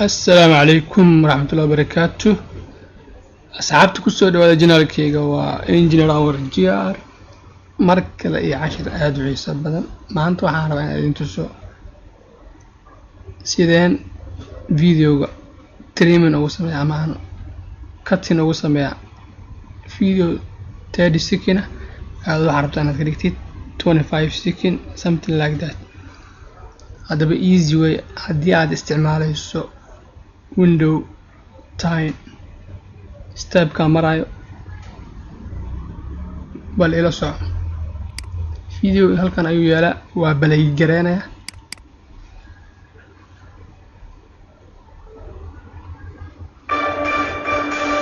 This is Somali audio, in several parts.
السلام عليكم ورحمة الله وبركاته. أصحابتي كسو دوادا جنالكيغا waa engineer our GR mar kale iyo cashir aad u xiiso badan. maanta waxaan rabaa inaan idin tuso sideen videoga trimming ugu sameeyo ama cutting ugu sameeyo video 30 second aad waxaad rabtaa inaad ka dhigtid 25 second something like that. haddaba easy way haddii aad isticmaalayso window 10 stepka marayo bal ila soco. video halkan ayuu yaalaa, waa balay gareynaya.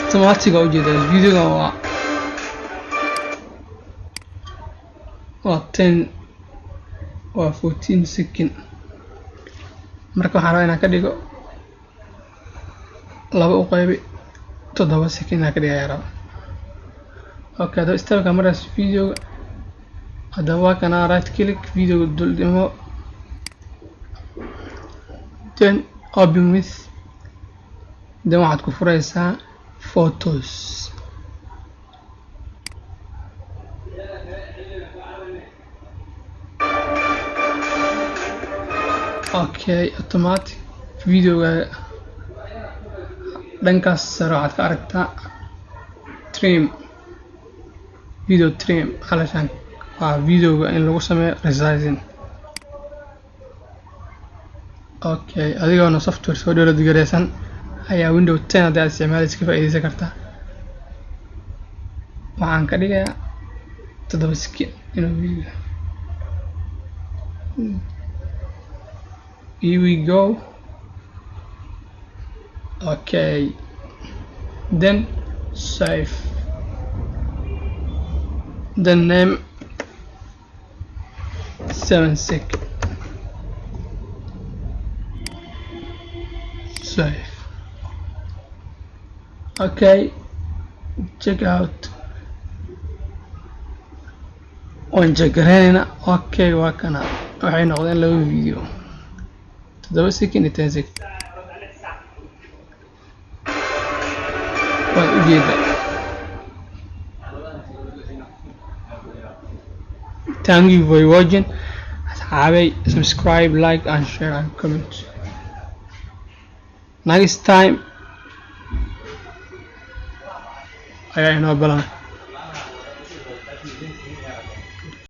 automatic oo jeedaa videoga waa 14 second. marka waxaan rabaa inaan ka dhigo laba u qaybi 7 second ka dhigaya raba. okay, hadaba stepka marayo videoga. hadaba waa kana right click videoga dul dhimo, then open with, then waxaad ku furaysaa photos. okay, automatic videoga dhankaas sare waxaad ka aragtaa trim, video trim. halashan waa videoga in lagu sameeyo resizing. okay, adigoona software soo download gareysan ayaa window 10 haddii aad isticmaalaysa ka faa'iideysan kartaa. waxaan ka dhigayaa 7 second inuu video. here we go. okay, then save, then name 7 second, save. okay, check out on jagareena. okay, waa kana waxay noqdeen laba video 7 second iyo 10 second. waa ujeeda. thank you for watching. asxaabay, subscribe, like and share and comment. next time ayaa inoo balan.